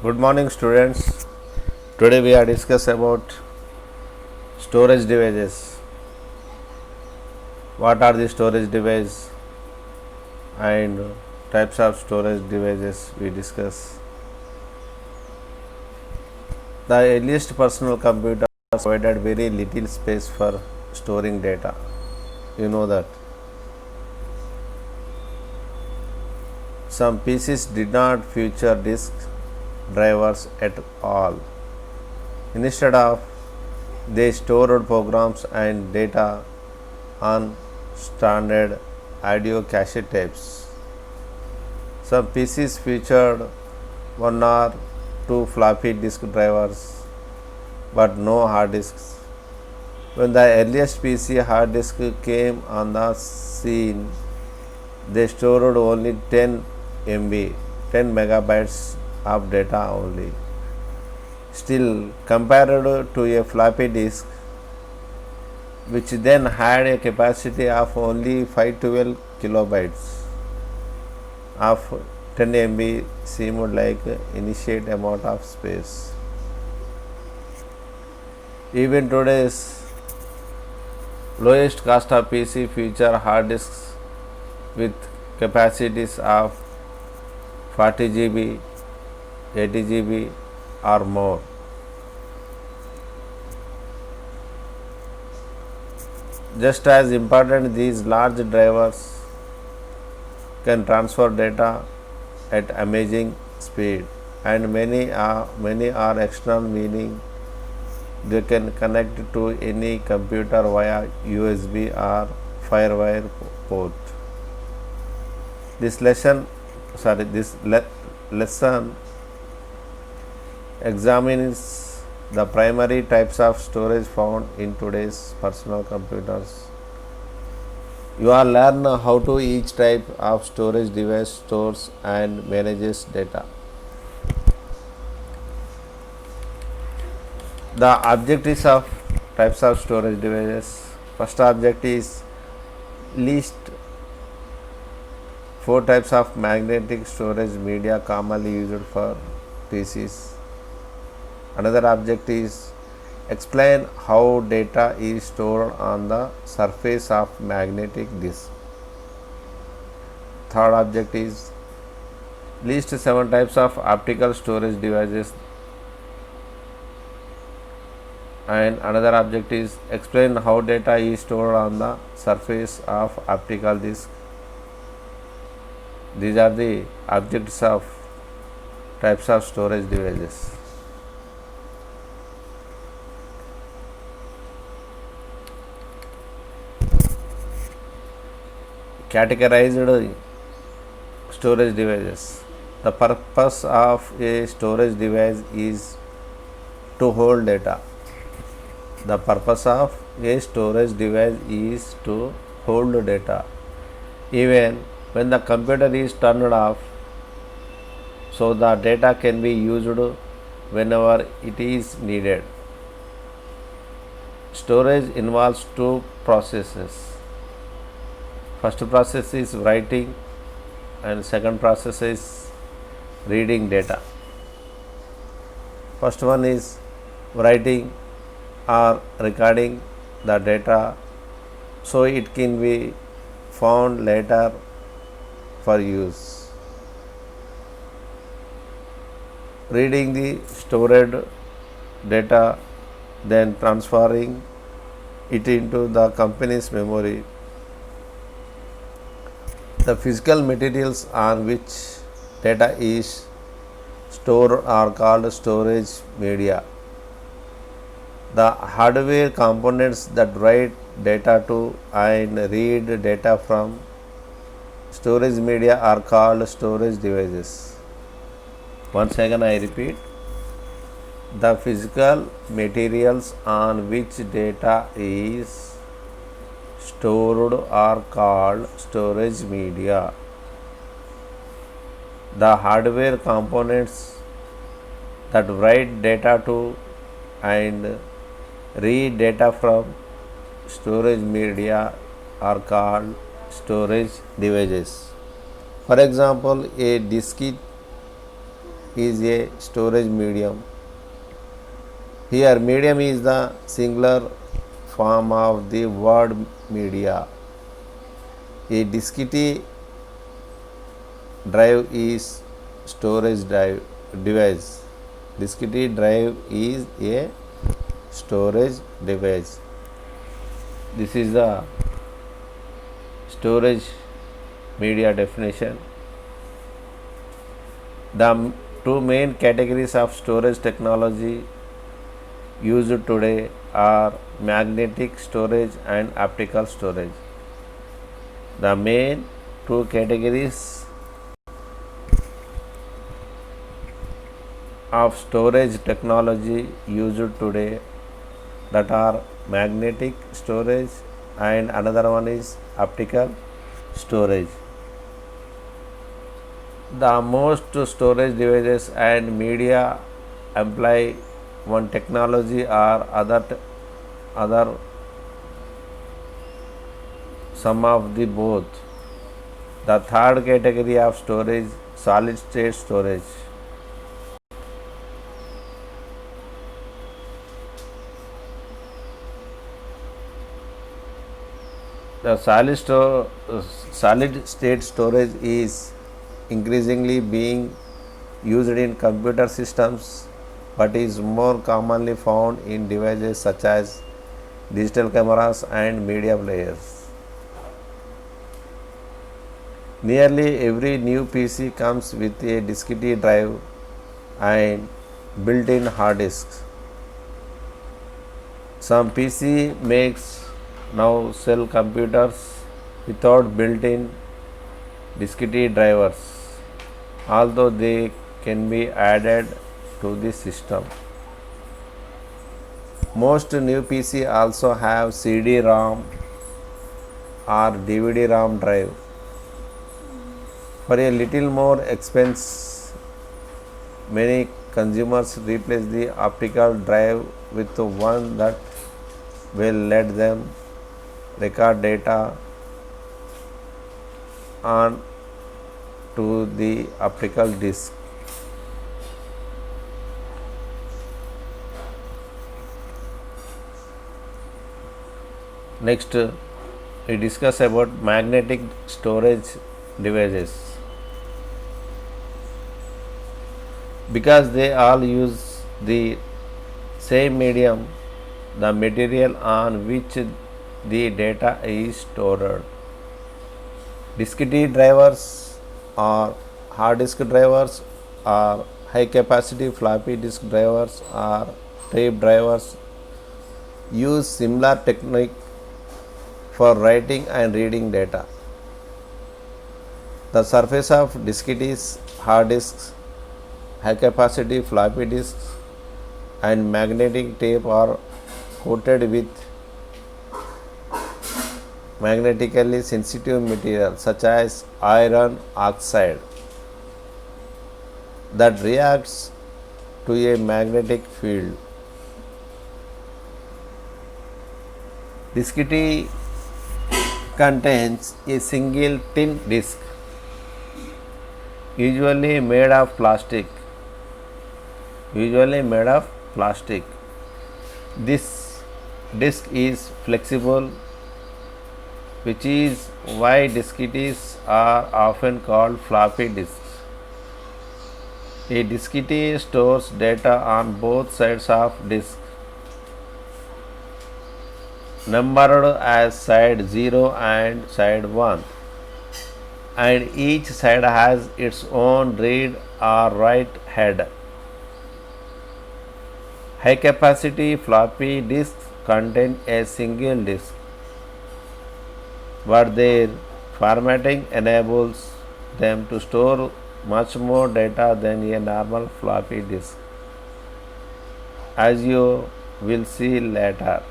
Good morning, students. Today we are discuss about storage devices. What are the storage devices and types of storage devices we discuss. The earliest personal computers provided very little space for storing data. You know that. Some PCs did not feature disk drivers at all. Instead of, they stored programs and data on standard audio cassette tapes. Some PCs featured one or two floppy disk drivers but no hard disks. When the earliest PC hard disk came on the scene, they stored only 10 MB, 10 megabytes of data only. Still, compared to a floppy disk, which then had a capacity of only 512 kilobytes of 10 MB seemed like initiate amount of space. Even today's lowest cost of PC feature hard disks with capacities of 40 GB, 80 GB or more. Just as important, these large drivers can transfer data at amazing speed, and many are external, meaning they can connect to any computer via USB or Firewire port. This lesson examines the primary types of storage found in today's personal computers. You will learn how to each type of storage device stores and manages data. The objectives of types of storage devices. First object is list 4 types of magnetic storage media commonly used for PCs. Another object is explain how data is stored on the surface of magnetic disk. Third object is list 7 types of optical storage devices. And another object is explain how data is stored on the surface of optical disk. These are the objects of types of storage devices. Categorized storage devices. The purpose of a storage device is to hold data. The purpose of a storage device is to hold data even when the computer is turned off, so the data can be used whenever it is needed. Storage involves 2 processes. First process is writing and second process is reading data. First one is writing or recording the data so it can be found later for use. Reading the stored data, then transferring it into the company's memory. The physical materials on which data is stored are called storage media. The hardware components that write data to and read data from storage media are called storage devices. Once again I repeat, the physical materials on which data is stored are called storage media. The hardware components that write data to and read data from storage media are called storage devices. For example, a disk is a storage medium. Here, medium is the singular form of the word media. A diskette drive is storage drive device. Diskette drive is a storage device. This is the storage media definition. The two main categories of storage technology used today are magnetic storage and optical storage. The main two categories of storage technology used today that are magnetic storage and another one is optical storage. The most storage devices and media employ one technology or other some of the both. The third category of storage, solid state storage. The solid state storage is increasingly being used in computer systems but is more commonly found in devices such as digital cameras and media players. Nearly every new PC comes with a diskette drive and built-in hard disks. Some PC makes now sell computers without built-in diskette drivers, although they can be added to the system. Most new PC also have CD-ROM or DVD-ROM drive. For a little more expense, many consumers replace the optical drive with one that will let them record data on to the optical disc. Next, we discuss about magnetic storage devices. Because they all use the same medium, the material on which the data is stored. Diskette drivers or hard disk drivers or high capacity floppy disk drivers or tape drivers use similar technique for writing and reading data. The surface of diskettes, hard disks, high capacity floppy disks and magnetic tape are coated with magnetically sensitive material such as iron oxide that reacts to a magnetic field. Diskette contains a single tin disk, usually made of plastic. This disk is flexible, which is why diskettes are often called floppy disks. A diskette stores data on both sides of disk, numbered as side 0 and side 1, and each side has its own read or write head. High capacity floppy disks contain a single disk, but their formatting enables them to store much more data than a normal floppy disk, as you will see later.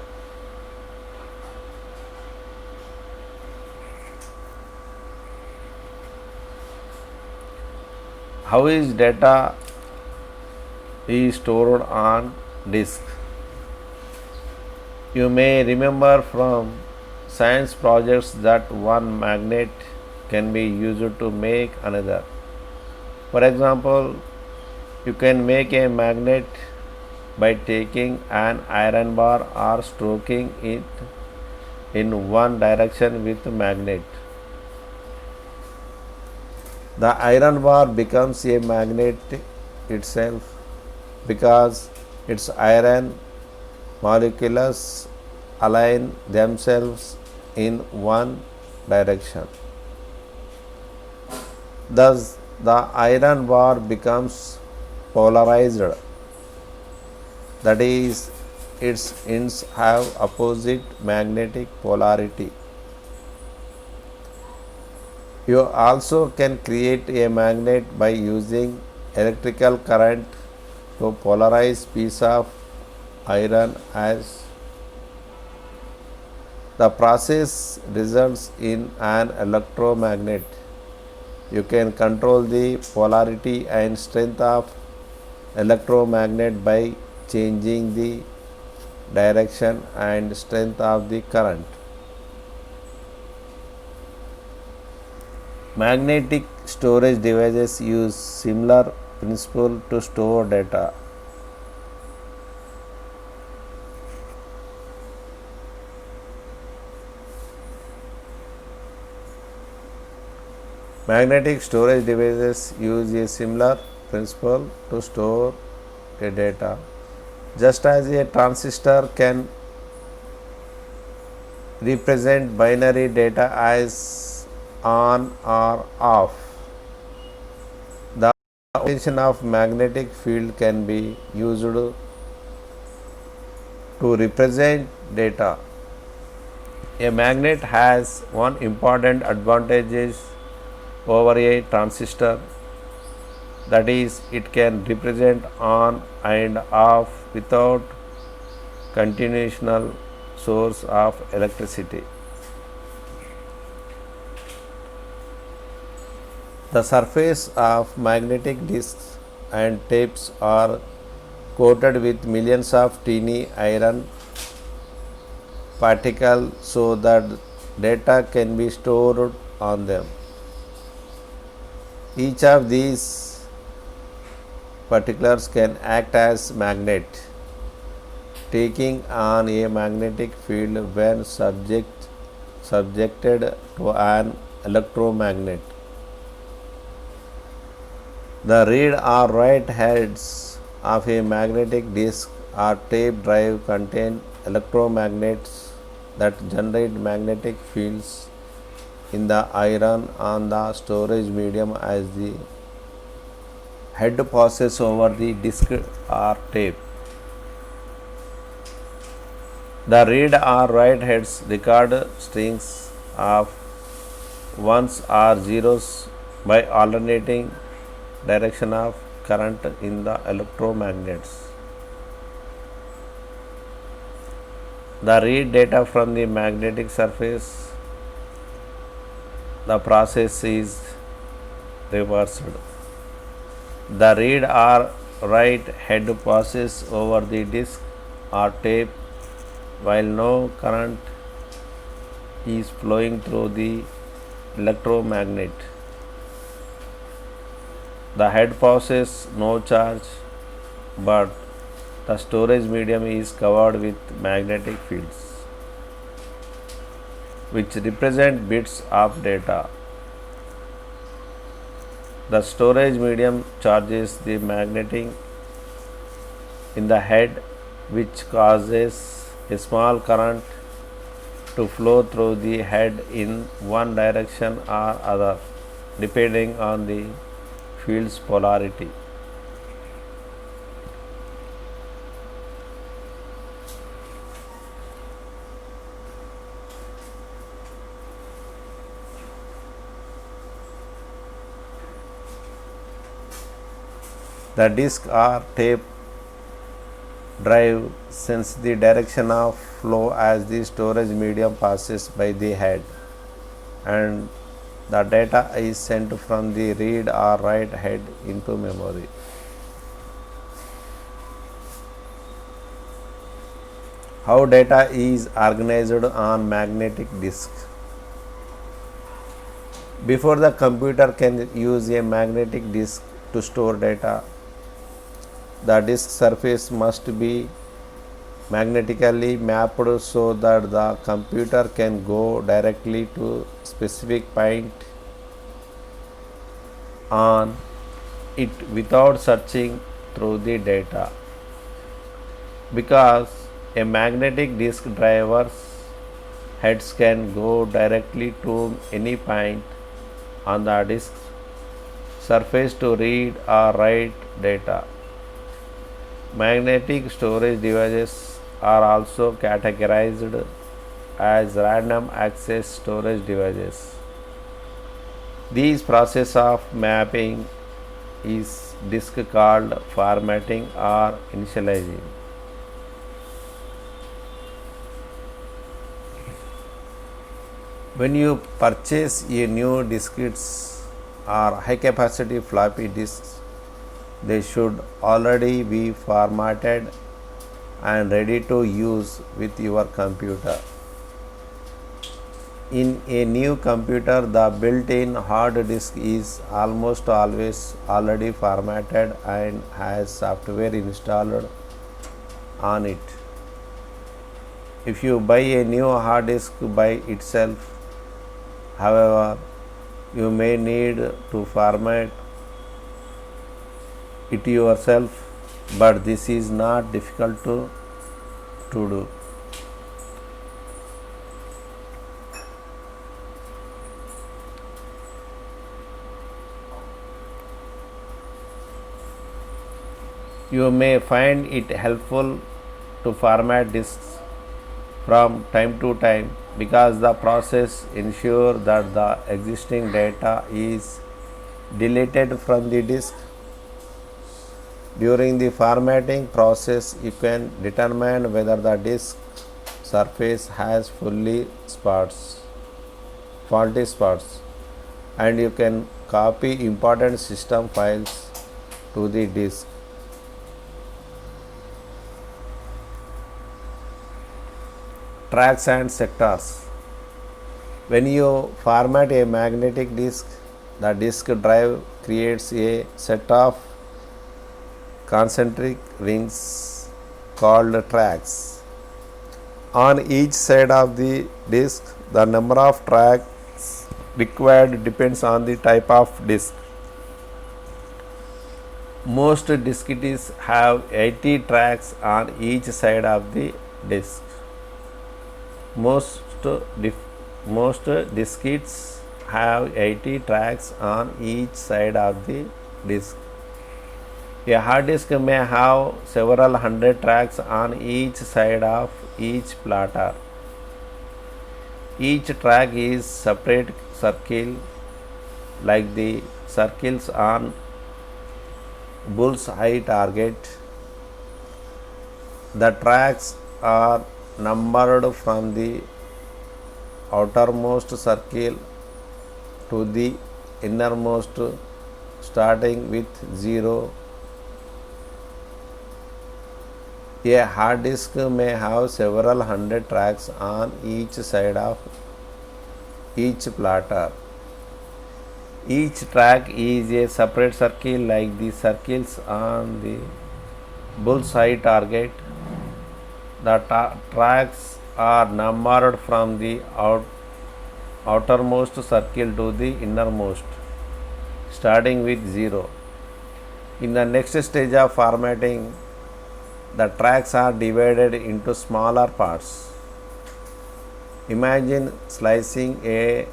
How is data is stored on disk? You may remember from science projects that one magnet can be used to make another. For example, You can make a magnet by taking an iron bar or stroking it in one direction with a magnet. The iron bar becomes a magnet itself because its iron molecules align themselves in one direction. Thus, the iron bar becomes polarized, that is, its ends have opposite magnetic polarity. You also can create a magnet by using electrical current to polarize piece of iron as the process results in an electromagnet. You can control the polarity and strength of electromagnet by changing the direction and strength of the current. Magnetic storage devices use similar principle to store data. Magnetic storage devices use a similar principle to store a data. Just as a transistor can represent binary data as on or off, the orientation of magnetic field can be used to represent data. A magnet has one important advantage over a transistor, that is, it can represent on and off without continuational source of electricity. The surface of magnetic discs and tapes are coated with millions of teeny iron particles so that data can be stored on them. Each of these particles can act as magnet, taking on a magnetic field when subjected to an electromagnet. The read or write heads of a magnetic disc or tape drive contain electromagnets that generate magnetic fields in the iron on the storage medium as the head passes over the disc or tape. The read or write heads record strings of ones or zeros by alternating direction of current in the electromagnets. The read data from the magnetic surface. The process is reversed. The read or write head passes over the disc or tape while no current is flowing through the electromagnet. The head passes no charge, but the storage medium is covered with magnetic fields, which represent bits of data. The storage medium charges the magnetic in the head, which causes a small current to flow through the head in one direction or other, depending on the field's polarity. The disc or tape drive sends the direction of flow as the storage medium passes by the head, and the data is sent from the read or write head into memory. How data is organized on magnetic disk. Before the computer can use a magnetic disk to store data, the disk surface must be magnetically mapped so that the computer can go directly to specific point on it without searching through the data. Because a magnetic disk driver's heads can go directly to any point on the disk surface to read or write data. Magnetic storage devices are also categorized as random access storage devices. This process of mapping is disk called formatting or initializing. When you purchase a new diskettes or high capacity floppy disks, they should already be formatted and ready to use with your computer. In a new computer, the built-in hard disk is almost always already formatted and has software installed on it. If you buy a new hard disk by itself, however, you may need to format it yourself, but this is not difficult to do. You may find it helpful to format disks from time to time because the process ensures that the existing data is deleted from the disk. During the formatting process, you can determine whether the disk surface has faulty spots, and you can copy important system files to the disk. Tracks and sectors. When you format a magnetic disk, the disk drive creates a set of concentric rings called tracks. On each side of the disk, the number of tracks required depends on the type of disk. Most diskettes have 80 tracks on each side of the disk. Most diskettes have 80 tracks on each side of the disk. A hard disk may have several hundred tracks on each side of each platter. Each track is separate circle like the circles on bull's-eye target. The tracks are numbered from the outermost circle to the innermost, starting with 0. A hard disk may have several hundred tracks on each side of each platter. Each track is a separate circle like the circles on the bull's-eye target. The tracks are numbered from the outermost circle to the innermost, starting with 0. In the next stage of formatting, the tracks are divided into smaller parts. Imagine slicing a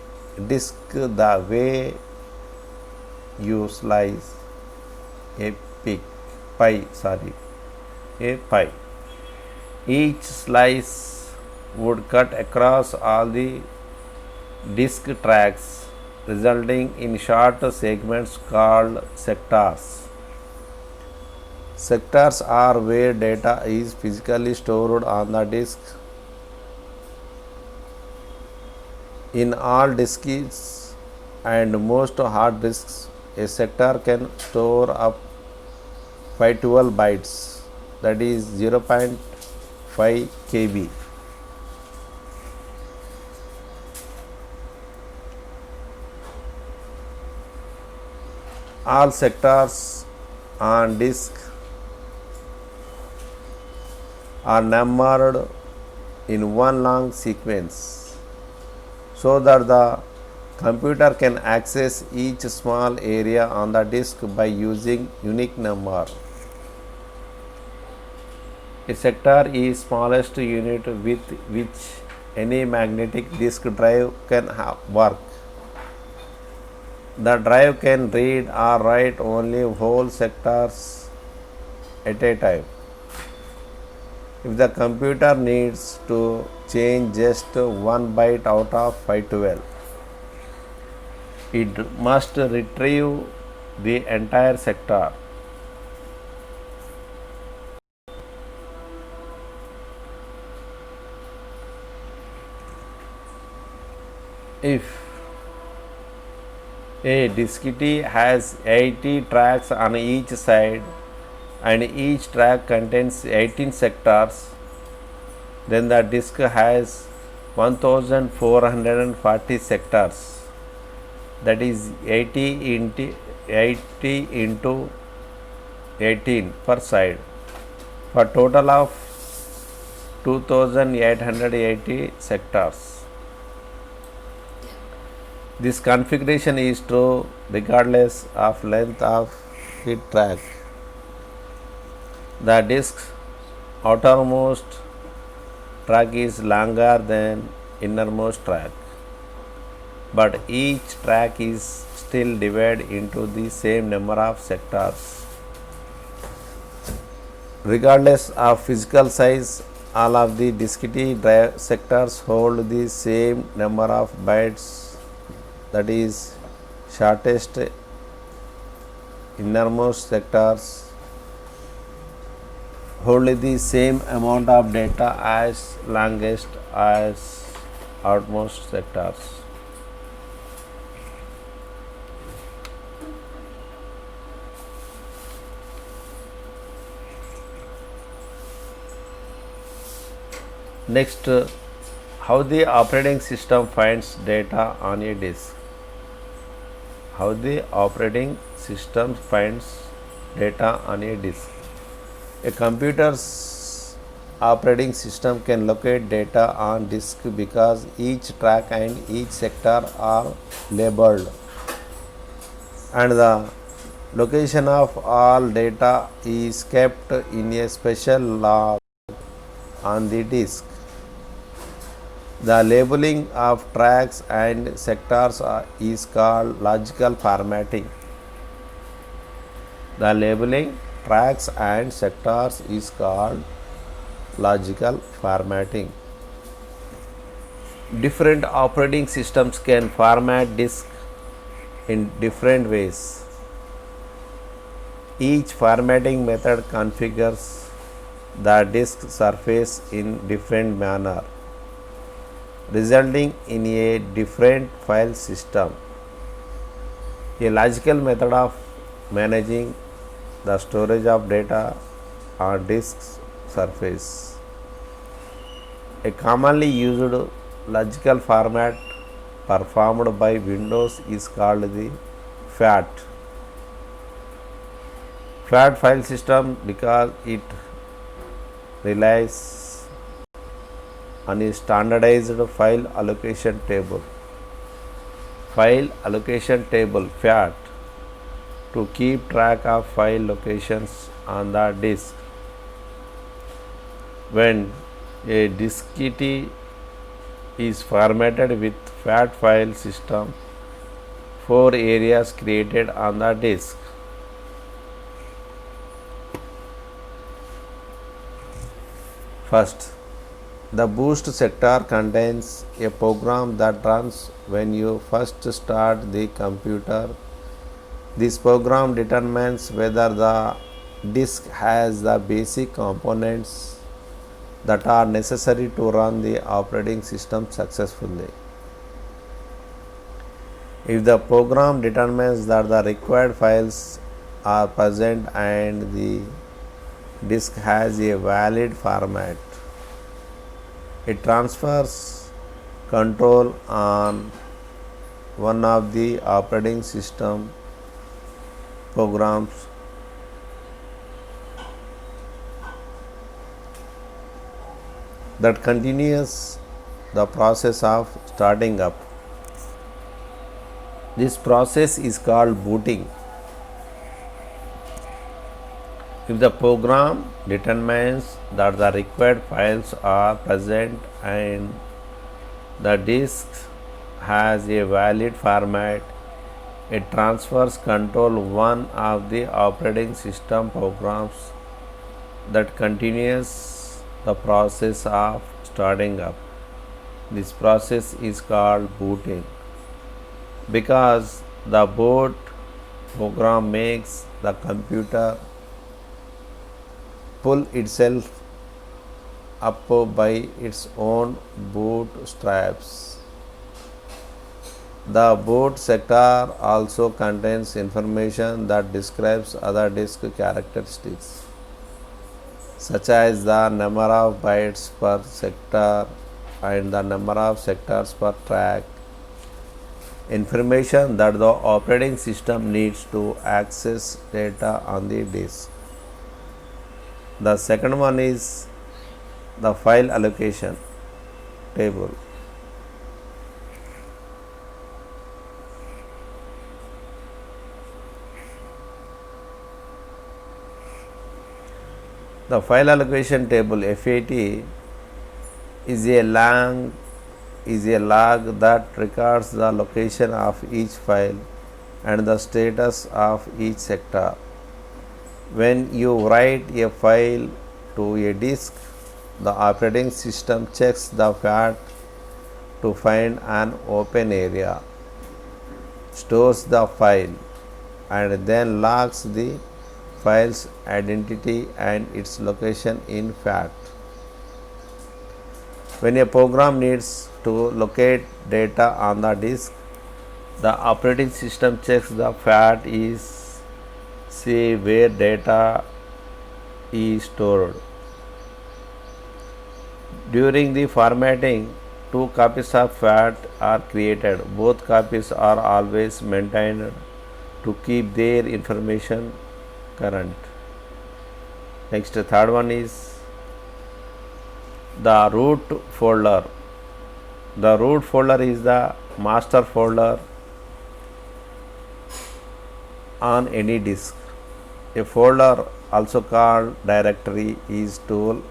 disk the way you slice a pie. Each slice would cut across all the disk tracks, resulting in short segments called sectors. Sectors are where data is physically stored on the disk. In all disks and most hard disks, a sector can store up 512 bytes, that is 0.5 KB. All sectors on disk are numbered in one long sequence so that the computer can access each small area on the disk by using unique number. A sector is smallest unit with which any magnetic disk drive can work. The drive can read or write only whole sectors at a time. If the computer needs to change just one byte out of 512, it must retrieve the entire sector. If a diskette has 80 tracks on each side and each track contains 18 sectors, then the disk has 1440 sectors, that is 80 into 18 per side, for total of 2880 sectors. This configuration is true regardless of length of the track. The disk's outermost track is longer than innermost track, but each track is still divided into the same number of sectors. Regardless of physical size, all of the diskette drive sectors hold the same number of bytes, that is, shortest innermost sectors hold the same amount of data as longest as outmost sectors. Next, how the operating system finds data on a disk. How the operating system finds data on a disk. A computer's operating system can locate data on disk because each track and each sector are labeled, and the location of all data is kept in a special log on the disk. The labeling of tracks and sectors is called logical formatting. The labeling tracks and sectors is called logical formatting. Different operating systems can format disk in different ways. Each formatting method configures the disk surface in different manner, resulting in a different file system. A logical method of managing the storage of data on disk surface. A commonly used logical format performed by Windows is called the FAT. FAT file system because it relies on a standardized file allocation table. File allocation table FAT to keep track of file locations on the disk. When a diskette is formatted with FAT file system, 4 areas created on the disk. First, the boost sector contains a program that runs when you first start the computer. This program determines whether the disk has the basic components that are necessary to run the operating system successfully. If the program determines that the required files are present and the disk has a valid format, it transfers control on one of the operating system programs that continues the process of starting up. This process is called booting. If the program determines that the required files are present and the disk has a valid format, it transfers control one of the operating system programs that continues the process of starting up. This process is called booting because the boot program makes the computer pull itself up by its own bootstraps. The boot sector also contains information that describes other disk characteristics, such as the number of bytes per sector and the number of sectors per track, information that the operating system needs to access data on the disk. The second one is the file allocation table. The file allocation table FAT is a log that records the location of each file and the status of each sector. When you write a file to a disk, the operating system checks the FAT to find an open area, stores the file, and then logs the file's identity and its location in FAT. When a program needs to locate data on the disk, the operating system checks the FAT is see where data is stored. During the formatting, two copies of FAT are created. Both copies are always maintained to keep their information current. Next, third one is the root folder. The root folder is the master folder on any disk. A folder, also called directory, is tool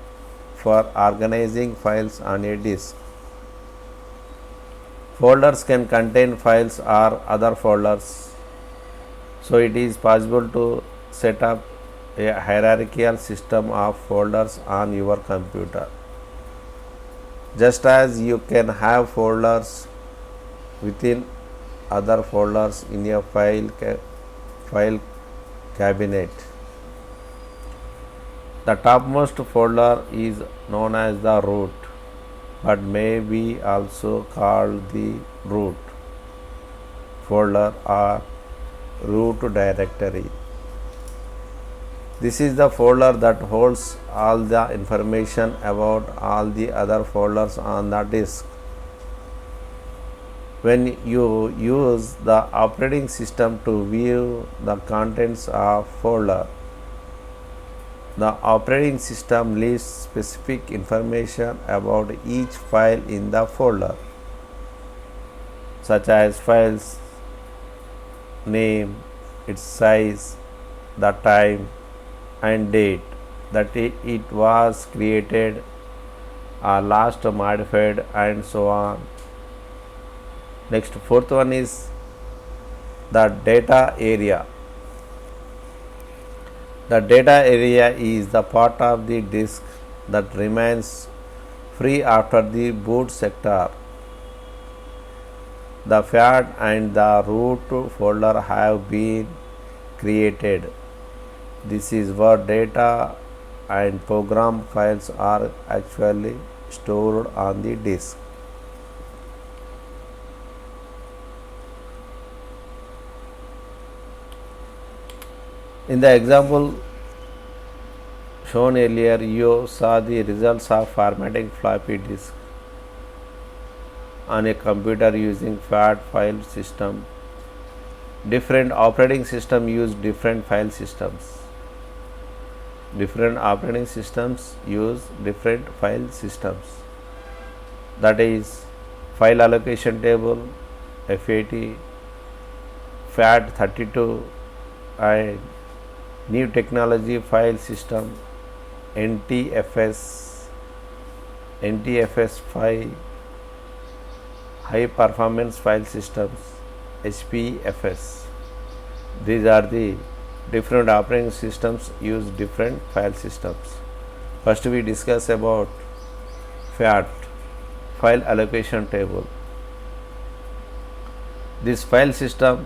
for organizing files on a disk. Folders can contain files or other folders, so it is possible to set up a hierarchical system of folders on your computer. Just as you can have folders within other folders in a file cabinet. The topmost folder is known as the root, but may be also called the root folder or root directory. This is the folder that holds all the information about all the other folders on the disk. When you use the operating system to view the contents of folder, the operating system lists specific information about each file in the folder, such as file's name, its size, the time and date that it was created or last modified, and so on. Next, fourth one is the data area. The data area is the part of the disk that remains free after the boot sector. The FAT and the root folder have been created. This is where data and program files are actually stored on the disk. In the example shown earlier, you saw the results of formatting floppy disk on a computer using FAT file system. Different operating systems use different file systems. Different operating systems use different file systems. that is file allocation table FAT, FAT32, and new technology file system NTFS, NTFS5, high performance file systems HPFS. These are the different operating systems use different file systems. First we discuss about FAT, file allocation table. This file system,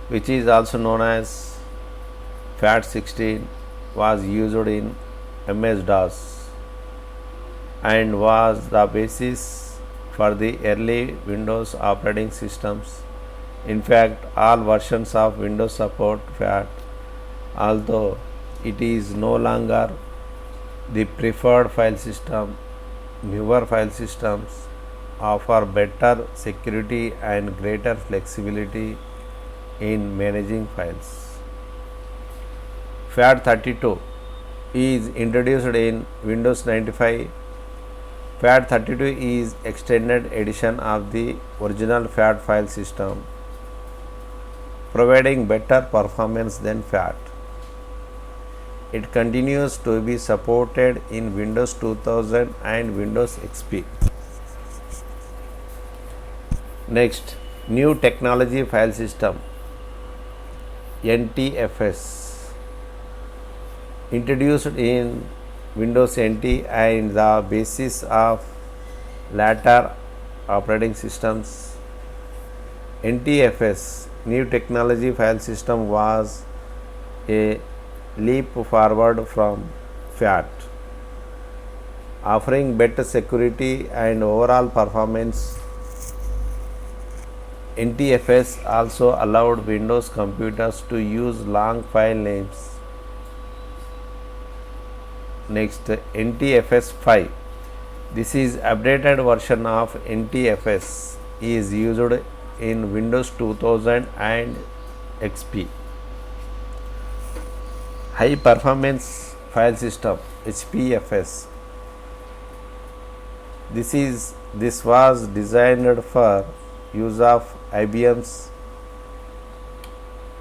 which is also known as FAT16, was used in MS-DOS and was the basis for the early Windows operating systems. In fact, all versions of Windows support FAT, although it is no longer the preferred file system. Newer file systems offer better security and greater flexibility in managing files. FAT32 is introduced in Windows 95. FAT32 is extended edition of the original FAT file system, providing better performance than FAT. It continues to be supported in Windows 2000 and Windows XP. Next, new technology file system NTFS, introduced in Windows NT and the basis of later operating systems. NTFS, new technology file system, was a leap forward from FAT, offering better security and overall performance. NTFS also allowed Windows computers to use long file names. Next, NTFS 5. This is updated version of NTFS is used in Windows 2000 and XP. High performance file system HPFS. This was designed for use of IBM's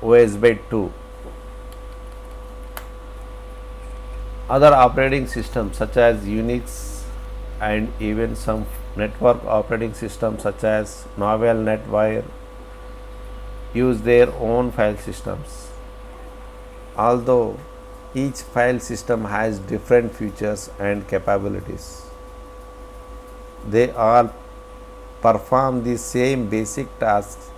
OS/2. Other operating systems such as Unix and even some network operating systems such as Novell NetWire use their own file systems. Although each file system has different features and capabilities, they all perform the same basic tasks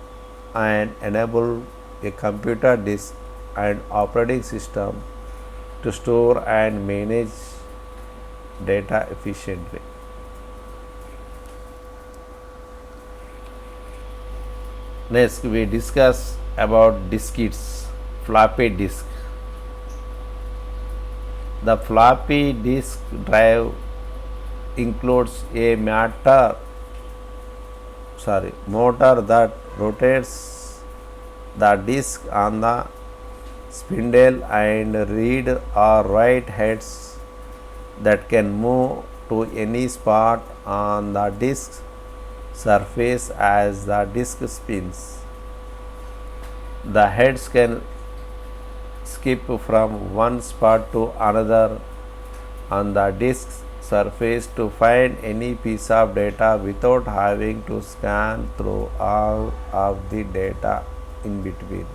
and enable a computer disk and operating system to store and manage data efficiently. Next, we discuss about diskettes, floppy disk. The floppy disk drive includes a motor that rotates the disk on the spindle and read or write heads that can move to any spot on the disk surface as the disk spins. The heads can skip from one spot to another on the disk surface to find any piece of data without having to scan through all of the data in between.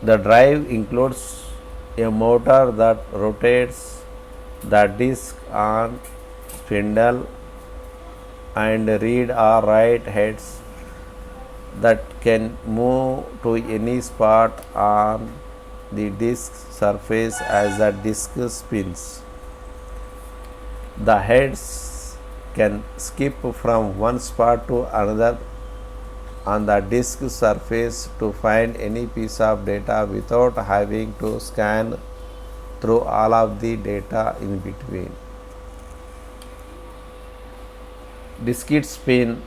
The drive includes a motor that rotates the disk on spindle and read or write heads that can move to any spot on the disk surface as the disk spins. The heads can skip from one spot to another on the disk surface to find any piece of data without having to scan through all of the data in between. Diskettes spin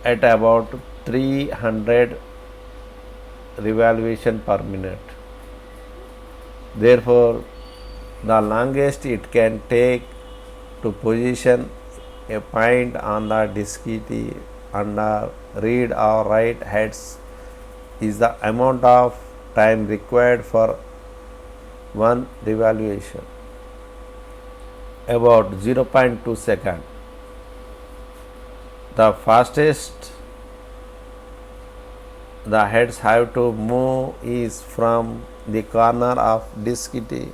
at about 300 revolutions per minute. Therefore, The longest it can take to position a point on the diskette under read or write heads is the amount of time required for one revaluation, about 0.2 seconds. The fastest the heads have to move is from the corner of diskette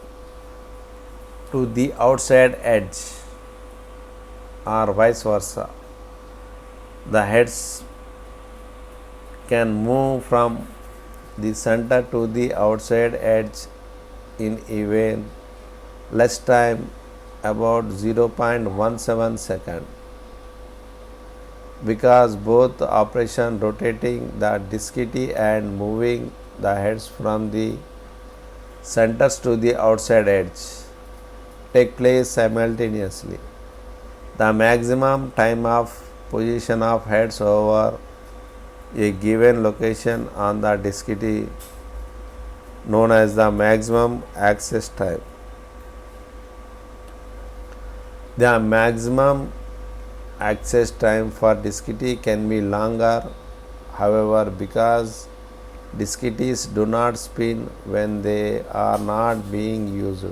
to the outside edge or vice versa. The heads can move from the center to the outside edge in even less time, about 0.17 second, because both operation rotating the diskette and moving the heads from the centers to the outside edge take place simultaneously. The maximum time of position of heads over a given location on the diskette, known as the maximum access time. The maximum access time for diskette can be longer, however, because diskettes do not spin when they are not being used.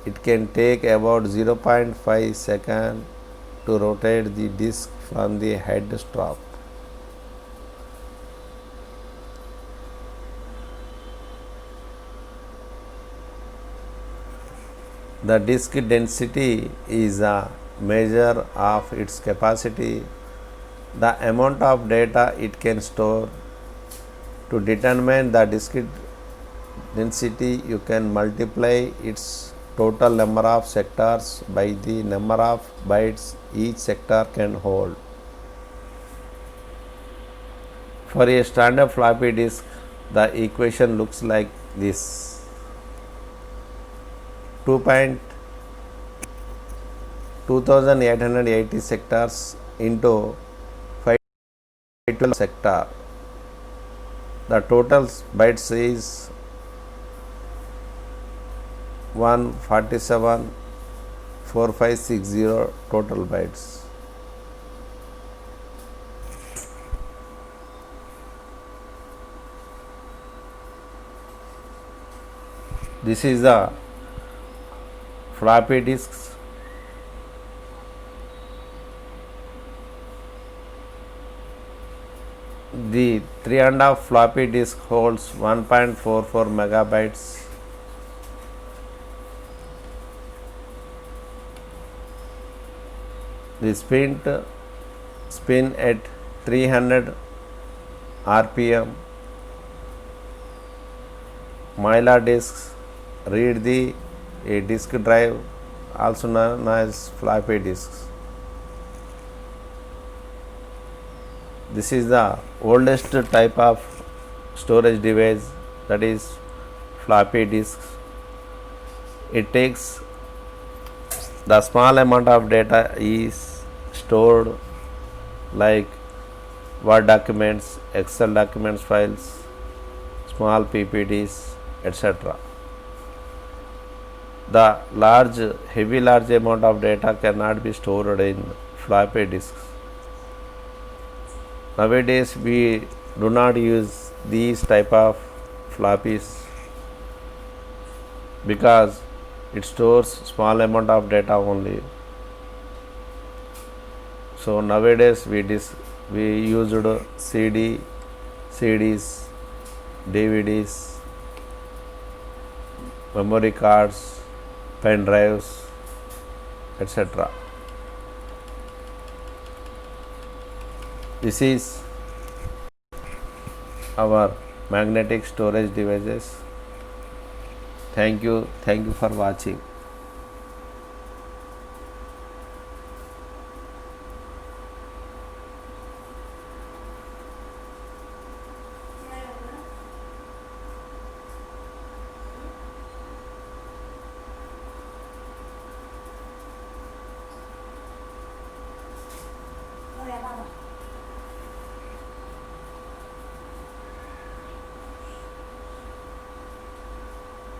It can take about 0.5 seconds to rotate the disk from the head strap. The disk density is a measure of its capacity, the amount of data it can store. To determine the disk density, you can multiply its total number of sectors by the number of bytes each sector can hold. For a standard floppy disk, the equation looks like this: 2,880 sectors into 512 sector. The total bytes is 147,4560 total bytes. This is the floppy disks. The 3.5 floppy disk holds 1.44 megabytes. The spin at 300 rpm. Mylar disks read a disk drive, also known as floppy disks. This is the oldest type of storage device, that is floppy disks. It takes the small amount of data is stored like Word documents, Excel documents files, small PPTs, etc. The large amount of data cannot be stored in floppy disks. Nowadays we do not use these type of floppies because it stores small amount of data only. So nowadays we used CDs, DVDs, memory cards, pen drives, etc. This is our magnetic storage devices. Thank you for watching.